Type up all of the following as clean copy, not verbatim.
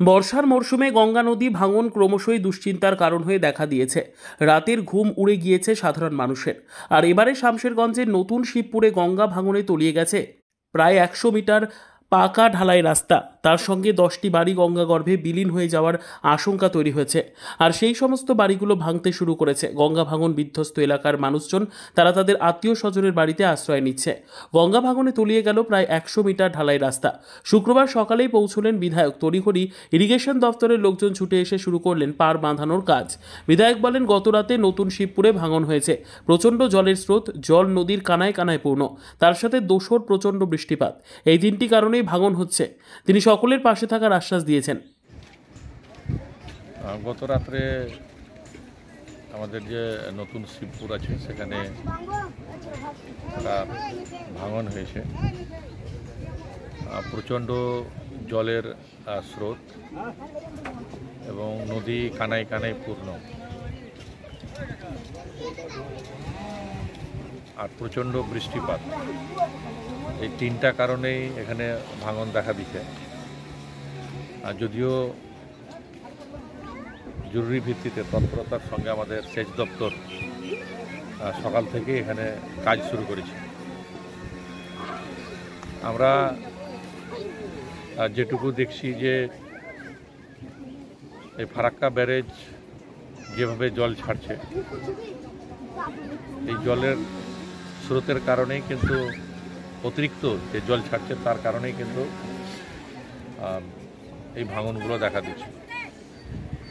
বর্ষার মরশুমে গঙ্গা নদী ভাঙন ক্রমশই দুশ্চিন্তার কারণ হয়ে দেখা দিয়েছে। রাতের ঘুম উড়ে গিয়েছে সাধারণ মানুষের। আর এবারে শামশেরগঞ্জের নতুন শিবপুরে গঙ্গা ভাঙনে তলিয়ে গেছে প্রায় 100 মিটার পাকা ঢালাই রাস্তা। তার সঙ্গে 10টি বাড়ি গঙ্গা গর্ভে বিলীন হয়ে যাওয়ার আশঙ্কা তৈরি হয়েছে। আর সেই সমস্ত বাড়িগুলো ভাঙতে শুরু করেছে। গঙ্গা ভাঙন বিধ্বস্ত এলাকার মানুষজন তারা তাদের আত্মীয় স্বজনের বাড়িতে আশ্রয় নিচ্ছে। গঙ্গা ভাঙনে তলিয়ে গেল প্রায় 100 মিটার ঢালাই রাস্তা। শুক্রবার সকালেই পৌঁছলেন বিধায়ক। তড়িঘড়ি ইরিগেশন দপ্তরের লোকজন ছুটে এসে শুরু করলেন পার বাঁধানোর কাজ। বিধায়ক বলেন, গতরাতে নতুন শিবপুরে ভাঙন হয়েছে। প্রচণ্ড জলের স্রোত, জল নদীর কানায় কানায় পূর্ণ। তার সাথে দোসর প্রচণ্ড বৃষ্টিপাত। এই 3টি কারণেই ভাঙন হচ্ছে। তিনি সকলের পাশে থাকার আশ্বাস দিয়েছেন। গত রাত্রে আমাদের যে নতুন শিবপুর আছে সেখানে ভাঙন হয়েছে। প্রচণ্ড জলের স্রোত এবং নদী কানায় কানায় পূর্ণ, আর প্রচণ্ড বৃষ্টিপাত। এই 3টা কারণেই এখানে ভাঙন দেখা দিচ্ছে। আর যদিও জরুরি ভিত্তিতে তৎপরতার সঙ্গে আমাদের সেচ দপ্তর সকাল থেকে এখানে কাজ শুরু করেছে। আমরা যেটুকু দেখছি যে এই ফারাক্কা ব্যারেজ যেভাবে জল ছাড়ছে, এই জলের স্রোতের কারণেই কিন্তু অতিরিক্ত যে জল ছাড়ছে তার কারণেই কিন্তু এই ভাঙনগুলো দেখা দিচ্ছে।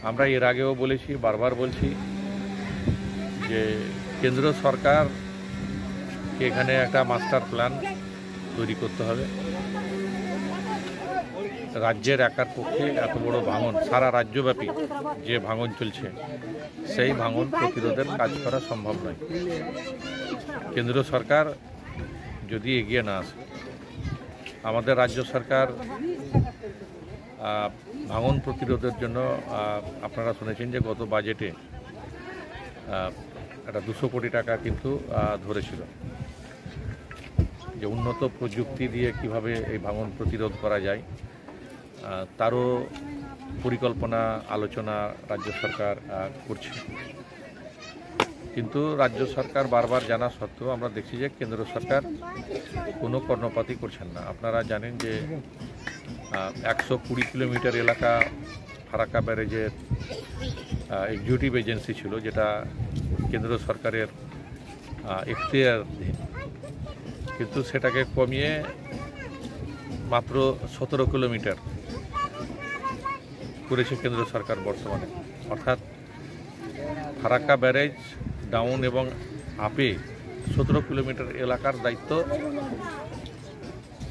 আমরা এর আগেও বলেছি, বারবার বলছি যে কেন্দ্র সরকারকে এখানে একটা মাস্টার প্ল্যান তৈরি করতে হবে। রাজ্যের একার পক্ষে এত বড় ভাঙন, সারা রাজ্যব্যাপী যে ভাঙন চলছে, সেই ভাঙন প্রতিরোধের কাজ করা সম্ভব নয়। কেন্দ্র সরকার যদি এগিয়ে না আসে, আমাদের রাজ্য সরকার ভাঙন প্রতিরোধের জন্য আপনারা শুনেছেন যে গত বাজেটে একটা 200 কোটি টাকা কিন্তু ধরেছিল, যে উন্নত প্রযুক্তি দিয়ে কিভাবে এই ভাঙন প্রতিরোধ করা যায় তারও পরিকল্পনা আলোচনা রাজ্য সরকার করছে। কিন্তু রাজ্য সরকার বারবার জানা সত্ত্বেও আমরা দেখছি যে কেন্দ্র সরকার কোনো কর্ণপাতই করছেন না। আপনারা জানেন যে 120 কিলোমিটার এলাকা ফারাক্কা ব্যারেজের এক্সিকিউটিভ এজেন্সি ছিল, যেটা কেন্দ্র সরকারের এখতিয়ারাধীন, কিন্তু সেটাকে কমিয়ে মাত্র 17 কিলোমিটার করেছে কেন্দ্র সরকার বর্তমানে। অর্থাৎ ফারাক্কা ব্যারেজ ডাউন এবং আপে 17 কিলোমিটার এলাকার দায়িত্ব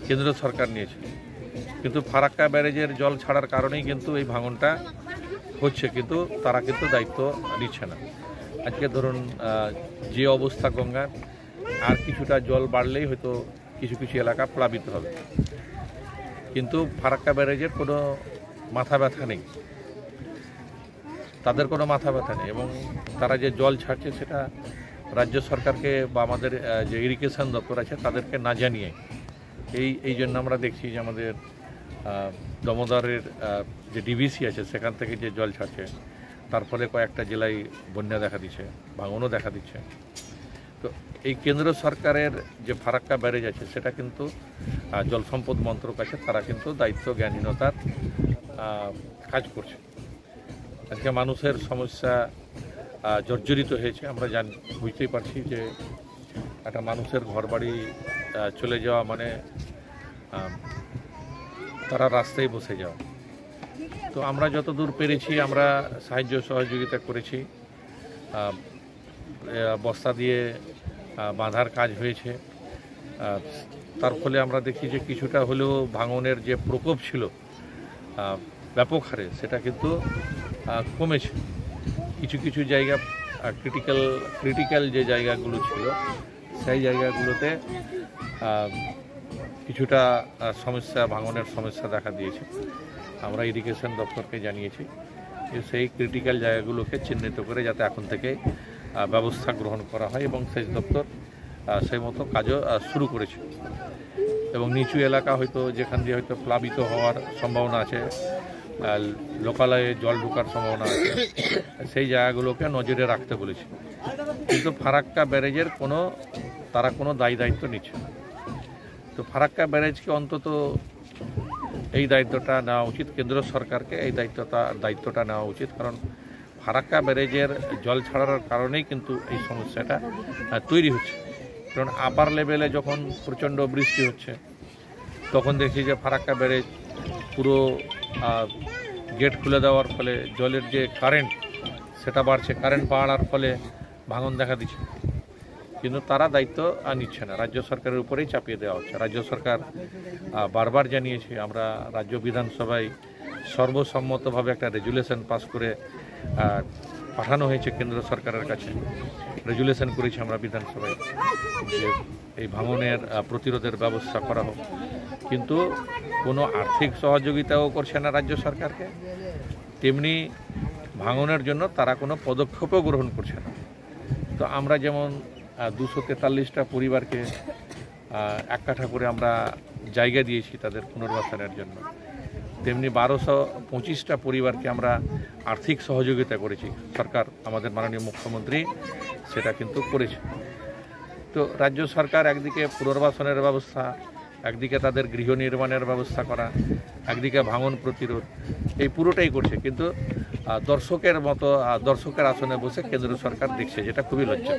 কেন্দ্র সরকার নিয়েছে। কিন্তু ফারাক্কা ব্যারেজের জল ছাড়ার কারণেই কিন্তু এই ভাঙনটা হচ্ছে, কিন্তু তারা কিন্তু দায়িত্ব নিচ্ছে না। আজকে ধরুন যে অবস্থা গঙ্গার, আর কিছুটা জল বাড়লেই হয়তো কিছু কিছু এলাকা প্লাবিত হবে, কিন্তু ফারাক্কা ব্যারেজের কোনো মাথা ব্যথা নেই, তাদের কোনো মাথা ব্যথা নেই। এবং তারা যে জল ছাড়ছে সেটা রাজ্য সরকারকে বা আমাদের যে ইরিগেশন দপ্তর আছে তাদেরকে না জানিয়ে এই জন্য আমরা দেখছি যে আমাদের দমোদরের যে ডিভিসি আছে সেখান থেকে যে জল ছাড়ছে, তার ফলে কয়েকটা জেলায় বন্যা দেখা দিচ্ছে, ভাঙনও দেখা দিচ্ছে। তো এই কেন্দ্র সরকারের যে ফারাক্কা ব্যারেজ আছে সেটা কিন্তু জল সম্পদ মন্ত্রক আছে, তারা কিন্তু দায়িত্ব জ্ঞানহীনতার কাজ করছে। আজকে মানুষের সমস্যা জর্জরিত হয়েছে। আমরা বুঝতেই পারছি যে একটা মানুষের ঘরবাড়ি চলে যাওয়া মানে তারা রাস্তায় বসে যাওয়া। তো আমরা যতদূর পেরেছি আমরা সাহায্য সহযোগিতা করেছি। বস্তা দিয়ে বাঁধার কাজ হয়েছে। তার ফলে আমরা দেখি যে কিছুটা হলেও ভাঙনের যে প্রকোপ ছিল ব্যাপক হারে, সেটা কিন্তু কমেছে। কিছু কিছু জায়গা ক্রিটিক্যাল যে জায়গাগুলো ছিল সেই জায়গাগুলোতে কিছুটা সমস্যা, ভাঙনের সমস্যা দেখা দিয়েছে। আমরা ইরিগেশন দপ্তরকে জানিয়েছি যে সেই ক্রিটিক্যাল জায়গাগুলোকে চিহ্নিত করে যাতে এখন থেকে ব্যবস্থা গ্রহণ করা হয়, এবং সেচ দপ্তর সেই মতো কাজও শুরু করেছে। এবং নিচু এলাকা হয়তো যেখান দিয়ে হয়তো প্লাবিত হওয়ার সম্ভাবনা আছে, লোকালয়ে জল ঢোকার সম্ভাবনা আছে, সেই জায়গাগুলোকে নজরে রাখতে বলেছে। কিন্তু ফারাক্কা ব্যারেজের তারা কোনো দায়িত্ব নিচ্ছে না। তো ফারাক্কা ব্যারেজকে অন্তত এই দায়িত্বটা নেওয়া উচিত, কেন্দ্র সরকারকে এই দায়িত্বটা নেওয়া উচিত। কারণ ফারাক্কা ব্যারেজের জল ছাড়ার কারণেই কিন্তু এই সমস্যাটা তৈরি হচ্ছে। কারণ আপার লেভেলে যখন প্রচণ্ড বৃষ্টি হচ্ছে তখন দেখি যে ফারাক্কা ব্যারেজ পুরো গেট খুলে দেওয়ার ফলে জলের যে কারেন্ট সেটা বাড়ছে, কারেন্ট বাড়ার ফলে ভাঙন দেখা দিচ্ছে। কিন্তু তারা দায়িত্ব নিচ্ছে না, রাজ্য সরকারের উপরেই চাপিয়ে দেওয়া হচ্ছে। রাজ্য সরকার বারবার জানিয়েছে, আমরা রাজ্য বিধানসভায় সর্বসম্মতভাবে একটা রেজুলেশন পাস করে পাঠানো হয়েছে কেন্দ্র সরকারের কাছে। রেজুলেশন করেছি আমরা বিধানসভায় যে এই ভাঙনের প্রতিরোধের ব্যবস্থা করা হোক, কিন্তু কোনো আর্থিক সহযোগিতাও করছে না রাজ্য সরকারকে, তেমনি ভাঙনের জন্য তারা কোনো পদক্ষেপও গ্রহণ করছে না। তো আমরা যেমন 243টা পরিবারকে এক কাঠা করে আমরা জায়গা দিয়েছি তাদের পুনর্বাসনের জন্য, তেমনি 1225টা পরিবারকে আমরা আর্থিক সহযোগিতা করেছি। সরকার, আমাদের মাননীয় মুখ্যমন্ত্রী সেটা কিন্তু করেছে। তো রাজ্য সরকার একদিকে পুনর্বাসনের ব্যবস্থা, একদিকে তাদের গৃহ নির্মাণের ব্যবস্থা করা, একদিকে ভাঙন প্রতিরোধ, এই পুরোটাই করছে। কিন্তু দর্শকের আসনে বসে কেন্দ্র সরকার দেখছে, যেটা খুবই লজ্জা।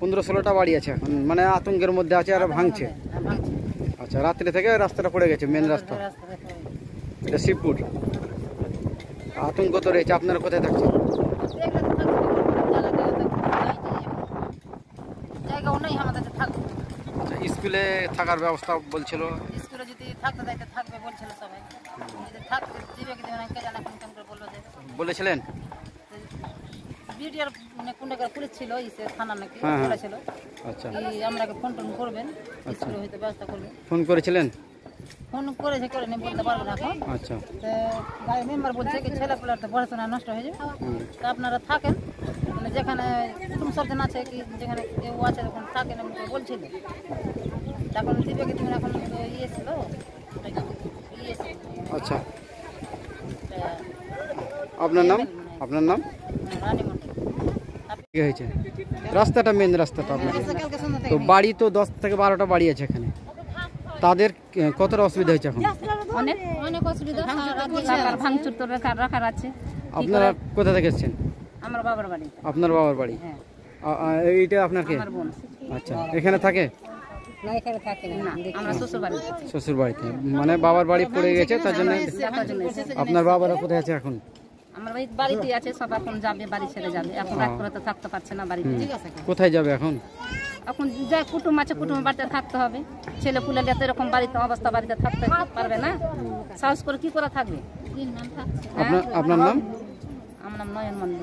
15-16টা বাড়ি আছে এখন, মানে আতঙ্কের মধ্যে আছে আর ভাঙছে। আচ্ছা, রাত্রি থেকে রাস্তাটা পড়ে গেছে, মেন রাস্তা, এটা শিবপুর। আতঙ্ক তো রয়েছে। আপনারা কোথায় থাকছেন? আচ্ছা, স্কুলে থাকার ব্যবস্থা বলছিল, স্কুলে যদি থাকতে দায়িত্ব থাকবে বলছিল সবাই, যদি থাকতে দিবে কি দেবে কে জানে, কোন করে বললো যে বলেছিলেন বিডিআর মানে কোন জায়গায় পুলিশ ছিল ইসে থানা নাকি বলেছিল। আচ্ছা, আমরাকে ফোন টোন করবেন, স্কুলে হয়তো ব্যবস্থা করবেন। ফোন করেছিলেন? ফোন করেছে, করে নিয়ে বলতে পারবো না এখন। আচ্ছা, তো গাড়ি মেম্বার বলছে কি ছেলে পেলার তো পড়াশোনা নষ্ট হয়ে যাবে, তো আপনারা থাকেন, মানে যেখানে কুটুম সর্জন আছে কি যেখানে কেউ আছে তখন থাকেন এমন করে বলছিল। এখন দিবে কি তুমি এখন ইয়ে ছিল আচ্ছা। আপনার নাম? আপনার নাম রানী মন্ডল। কি হয়েছে? রাস্তাটা মেন রাস্তাটা আপনার কালকে সন্ধ্যা তো বাড়ি তো 10 থেকে 12টা বাড়ি আছে এখানে, তাদের কতটা অসুবিধা হয়েছে এখন? অনেক অনেক অসুবিধা, ভাঙচুর তো রাখার আছে। আপনারা কোথা থেকে এসেছেন? আমার বাবার বাড়ি। আপনার বাবার বাড়ি? হ্যাঁ। এইটা আপনার কে? আমার বোন। আচ্ছা, এখানে থাকে? না, এখানে থাকে না, আমরা শ্বশুর বাড়ি। শ্বশুর বাড়িতে, মানে বাবার বাড়ি পড়ে গেছে তার জন্য। আপনার বাবারা কোথায় আছে এখন? আমার বাড়িতে আছে, সব এখন যাবে, বাড়ি ছেড়ে যাবে। এখন রাত করে তো থাকতে পারছে না বাড়িতে। কোথায় যাবে এখন? এখন যা কুটুম আছে কুটুমের বাড়িতে থাকতে হবে। ছেলে পুলে তো এরকম বাড়িতে অবস্থা, বাড়িতে থাকতে পারবে না, সাহস করে কি করে থাকবে। আপনার নাম? আমার নাম নয়ন মন্ডল।